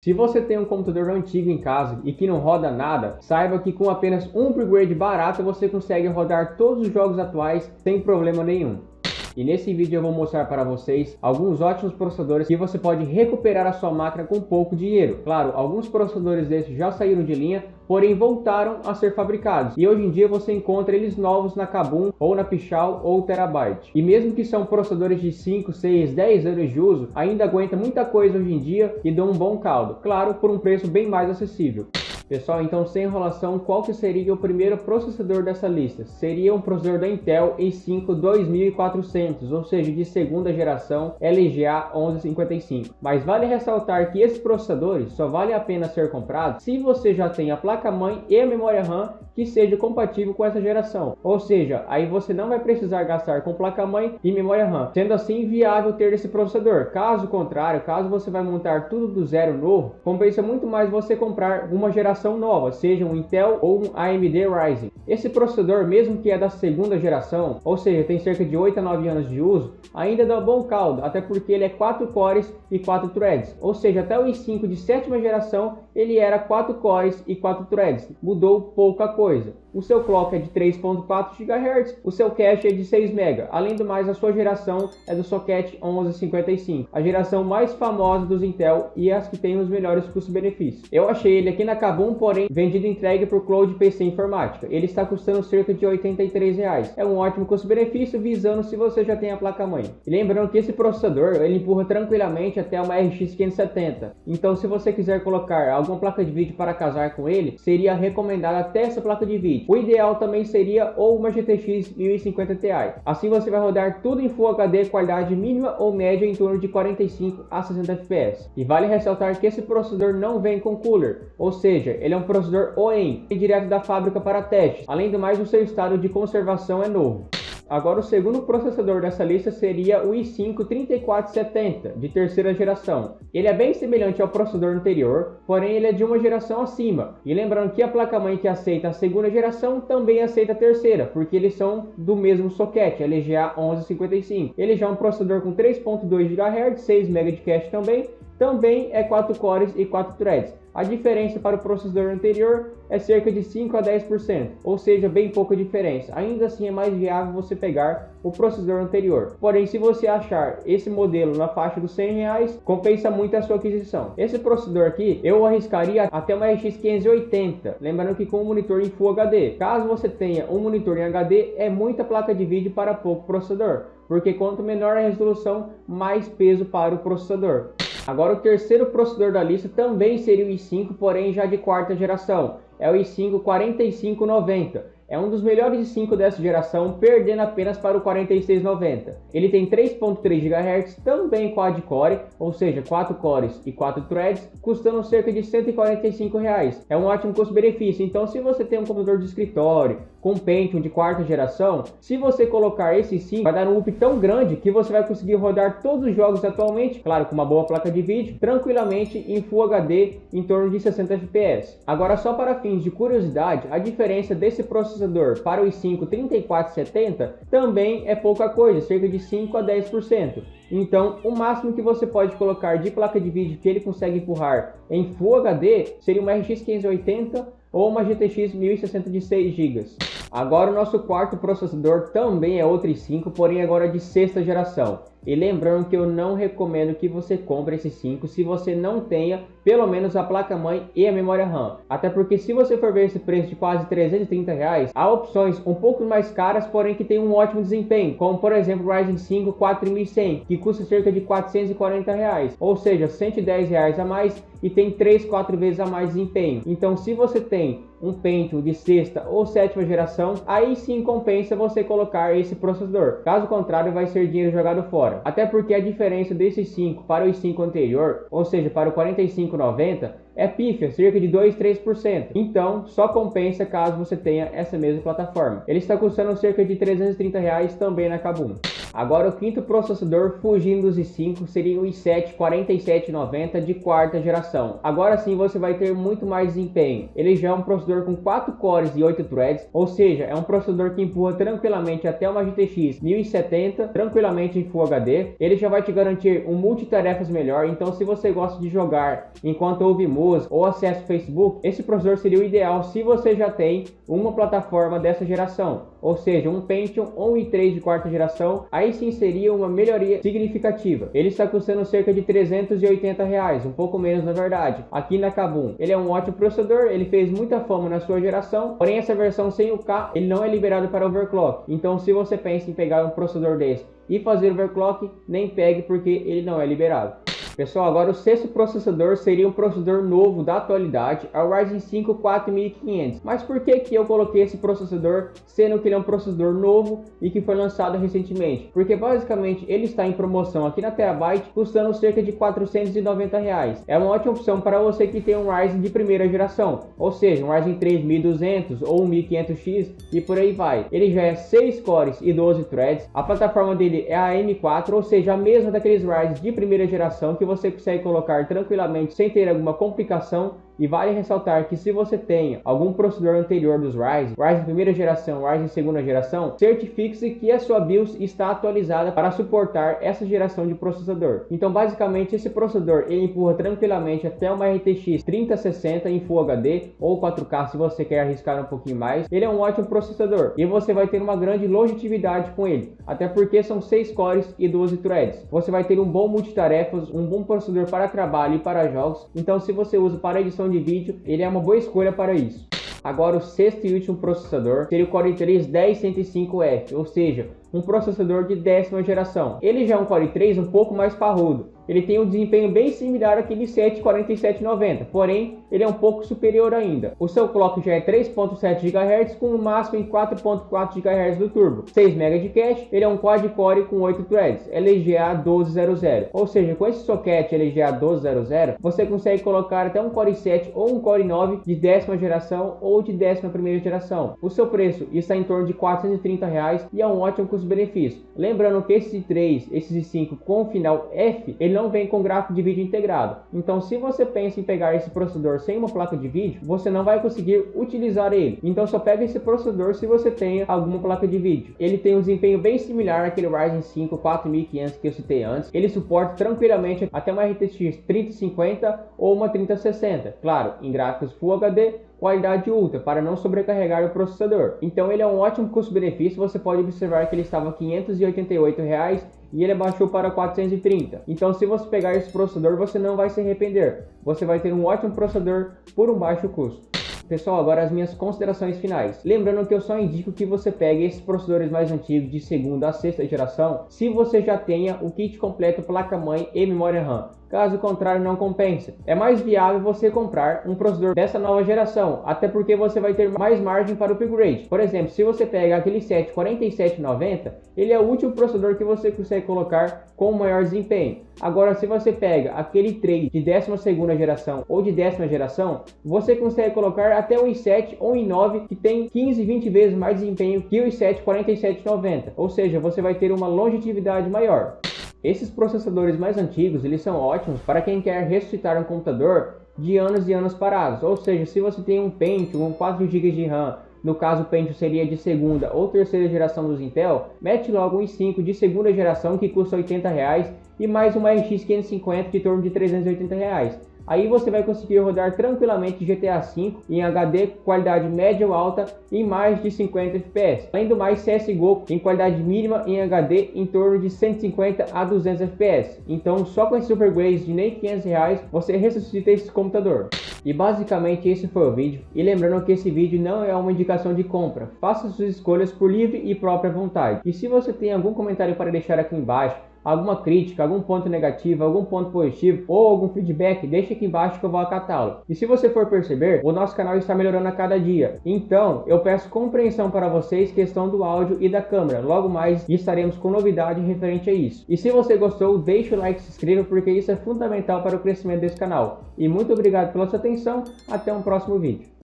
Se você tem um computador antigo em casa e que não roda nada, saiba que com apenas um upgrade barato você consegue rodar todos os jogos atuais sem problema nenhum. E nesse vídeo eu vou mostrar para vocês alguns ótimos processadores que você pode recuperar a sua máquina com pouco dinheiro. Claro, alguns processadores desses já saíram de linha, porém voltaram a ser fabricados. E hoje em dia você encontra eles novos na Kabum, ou na Pichau, ou Terabyte. E mesmo que são processadores de 5, 6, 10 anos de uso, ainda aguenta muita coisa hoje em dia e dão um bom caldo. Claro, por um preço bem mais acessível. Pessoal, então sem enrolação, qual que seria o primeiro processador dessa lista? Seria um processador da Intel i5 2400, ou seja, de segunda geração LGA 1155. Mas vale ressaltar que esses processadores só vale a pena ser comprados se você já tem a placa-mãe e a memória RAM que seja compatível com essa geração. Ou seja, aí você não vai precisar gastar com placa-mãe e memória RAM, sendo assim viável ter esse processador. Caso contrário, caso você vai montar tudo do zero novo, compensa muito mais você comprar uma geração nova, seja um Intel ou um AMD Ryzen. Esse processador, mesmo que é da segunda geração, ou seja, tem cerca de 8 a 9 anos de uso, ainda dá bom caldo, até porque ele é 4 cores e 4 threads, ou seja, até o i5 de sétima geração ele era 4 cores e 4 threads, mudou pouca coisa. O seu clock é de 3.4 GHz, o seu cache é de 6 MB. Além do mais, a sua geração é do socket 1155, a geração mais famosa dos Intel e as que tem os melhores custo-benefícios. Eu achei ele aqui na Kabum, porém vendido e entregue por Cloud PC Informática. Ele está custando cerca de R$ 83. É um ótimo custo-benefício, visando se você já tem a placa-mãe. E lembrando que esse processador ele empurra tranquilamente até uma RX 570. Então, se você quiser colocar alguma placa de vídeo para casar com ele, seria recomendado até essa placa de vídeo. O ideal também seria ou uma GTX 1050 Ti. Assim você vai rodar tudo em Full HD, qualidade mínima ou média em torno de 45 a 60 FPS. E vale ressaltar que esse processador não vem com cooler, ou seja, ele é um processador OEM, direto da fábrica para teste. Além do mais, o seu estado de conservação é novo. Agora o segundo processador dessa lista seria o i5 3470, de terceira geração. Ele é bem semelhante ao processador anterior, porém ele é de uma geração acima. E lembrando que a placa-mãe que aceita a segunda geração também aceita a terceira, porque eles são do mesmo socket, LGA 1155. Ele já é um processador com 3.2 GHz, 6 MB de cache também é 4 cores e 4 threads. A diferença para o processador anterior é cerca de 5 a 10%, ou seja, bem pouca diferença. Ainda assim é mais viável você pegar o processador anterior. Porém, se você achar esse modelo na faixa dos R$ 100, compensa muito a sua aquisição. Esse processador aqui, eu arriscaria até uma RX 580, lembrando que com um monitor em Full HD. Caso você tenha um monitor em HD, é muita placa de vídeo para pouco processador, porque quanto menor a resolução, mais peso para o processador. Agora o terceiro processador da lista também seria o i5, porém já de quarta geração. É o i5 4590. É um dos melhores i5 dessa geração, perdendo apenas para o 4690. Ele tem 3.3 GHz, também quad-core, ou seja, 4 cores e 4 threads, custando cerca de R$ 145. É um ótimo custo-benefício, então se você tem um computador de escritório com Pentium de quarta geração, se você colocar esse i5, vai dar um up tão grande que você vai conseguir rodar todos os jogos atualmente, claro, com uma boa placa de vídeo, tranquilamente em Full HD em torno de 60 FPS. Agora, só para fins de curiosidade, a diferença desse processador para o i5 3470 também é pouca coisa, cerca de 5 a 10%. Então, o máximo que você pode colocar de placa de vídeo que ele consegue empurrar em Full HD seria uma RX 580 ou uma GTX 1060 de 6 GB. Agora o nosso quarto processador também é outro i5, porém agora de sexta geração. E lembrando que eu não recomendo que você compre esse 5 se você não tenha pelo menos a placa-mãe e a memória RAM. Até porque se você for ver esse preço de quase R$ 330, há opções um pouco mais caras, porém que tem um ótimo desempenho, como por exemplo o Ryzen 5 4100, que custa cerca de R$ 440, ou seja, R$ 110 a mais e tem 3, 4 vezes a mais desempenho. Então se você tem um Pentium de sexta ou sétima geração, aí sim compensa você colocar esse processador. Caso contrário, vai ser dinheiro jogado fora. Até porque a diferença desse 5 para o i5 anterior, ou seja, para o 4590, é pífia, cerca de 2-3%. Então, só compensa caso você tenha essa mesma plataforma. Ele está custando cerca de R$330 também na Kabum. Agora o quinto processador, fugindo dos i5, seria o i7 4790 de quarta geração. Agora sim você vai ter muito mais desempenho. Ele já é um processador com 4 cores e 8 threads, ou seja, é um processador que empurra tranquilamente até uma GTX 1070, tranquilamente em Full HD. Ele já vai te garantir um multitarefas melhor, então se você gosta de jogar enquanto ouve música ou acessa o Facebook, esse processador seria o ideal se você já tem uma plataforma dessa geração, ou seja, um Pentium ou um i3 de quarta geração. Aí sim seria uma melhoria significativa. Ele está custando cerca de R$380, um pouco menos na verdade, aqui na Kabum. Ele é um ótimo processador, ele fez muita fama na sua geração, porém essa versão sem o K, ele não é liberado para overclock. Então se você pensa em pegar um processador desse e fazer overclock, nem pegue porque ele não é liberado. Pessoal, agora o sexto processador seria um processador novo da atualidade, é o Ryzen 5 4500. Mas por que eu coloquei esse processador, sendo que ele é um processador novo e que foi lançado recentemente? Porque basicamente ele está em promoção aqui na Terabyte, custando cerca de R$490. É uma ótima opção para você que tem um Ryzen de primeira geração, ou seja, um Ryzen 3200 ou um 1500X e por aí vai. Ele já é 6 cores e 12 threads, a plataforma dele é a M4, ou seja, a mesma daqueles Ryzen de primeira geração que você consegue colocar tranquilamente sem ter alguma complicação. E vale ressaltar que se você tem algum processador anterior dos Ryzen primeira geração, Ryzen segunda geração, certifique-se que a sua BIOS está atualizada para suportar essa geração de processador. Então basicamente esse processador ele empurra tranquilamente até uma RTX 3060 em Full HD ou 4K se você quer arriscar um pouquinho mais. Ele é um ótimo processador e você vai ter uma grande longevidade com ele, até porque são 6 cores e 12 threads. Você vai ter um bom multitarefas, um bom processador para trabalho e para jogos. Então se você usa para edição de vídeo, ele é uma boa escolha para isso. Agora o sexto e último processador seria o Core i3 10105F, ou seja, um processador de 10ª geração. Ele já é um Core i3 um pouco mais parrudo. Ele tem um desempenho bem similar àquele i7 4790, porém ele é um pouco superior ainda. O seu clock já é 3.7 GHz com um máximo em 4.4 GHz do turbo, 6 MB de cache. Ele é um quad-core com 8 threads, LGA 1200, ou seja, com esse socket LGA 1200 você consegue colocar até um Core i7 ou um Core i9 de 10ª geração ou de 11ª geração. O seu preço está em torno de R$430 e é um ótimo custo-benefício. Lembrando que esses i3, esses i5 com final F, ele não vem com gráfico de vídeo integrado. Então se você pensa em pegar esse processador sem uma placa de vídeo, você não vai conseguir utilizar ele. Então só pega esse processador se você tenha alguma placa de vídeo. Ele tem um desempenho bem similar àquele Ryzen 5 4500 que eu citei antes. Ele suporta tranquilamente até uma RTX 3050 ou uma 3060, claro, em gráficos Full HD, qualidade ultra, para não sobrecarregar o processador. Então ele é um ótimo custo-benefício. Você pode observar que ele estava R$ 588 e ele abaixou para 430. Então se você pegar esse processador, você não vai se arrepender. Você vai ter um ótimo processador por um baixo custo. Pessoal, agora as minhas considerações finais. Lembrando que eu só indico que você pegue esses processadores mais antigos de segunda a sexta geração se você já tenha o kit completo placa-mãe e memória RAM. Caso contrário, não compensa. É mais viável você comprar um processador dessa nova geração, até porque você vai ter mais margem para o upgrade. Por exemplo, se você pega aquele i7 4790, ele é o último processador que você consegue colocar com maior desempenho. Agora, se você pega aquele i3 de 12ª geração ou de 10ª geração, você consegue colocar até um i7 ou um i9 que tem 15, 20 vezes mais desempenho que o i7 4790. Ou seja, você vai ter uma longevidade maior. Esses processadores mais antigos, eles são ótimos para quem quer ressuscitar um computador de anos e anos parados. Ou seja, se você tem um Pentium com 4 GB de RAM, no caso o Pentium seria de segunda ou terceira geração dos Intel, mete logo um i5 de segunda geração que custa R$80 e mais uma RX 550 de torno de R$380. Aí você vai conseguir rodar tranquilamente GTA V em HD qualidade média ou alta em mais de 50 FPS. Além do mais, CSGO em qualidade mínima em HD em torno de 150 a 200 FPS. Então só com esses upgrades de nem R$500 você ressuscita esse computador. E basicamente esse foi o vídeo. E lembrando que esse vídeo não é uma indicação de compra. Faça suas escolhas por livre e própria vontade. E se você tem algum comentário para deixar aqui embaixo, alguma crítica, algum ponto negativo, algum ponto positivo ou algum feedback, deixa aqui embaixo que eu vou acatá-lo. E se você for perceber, o nosso canal está melhorando a cada dia. Então, eu peço compreensão para vocês, questão do áudio e da câmera. Logo mais estaremos com novidade referente a isso. E se você gostou, deixa o like e se inscreva, porque isso é fundamental para o crescimento desse canal. E muito obrigado pela sua atenção, até um próximo vídeo.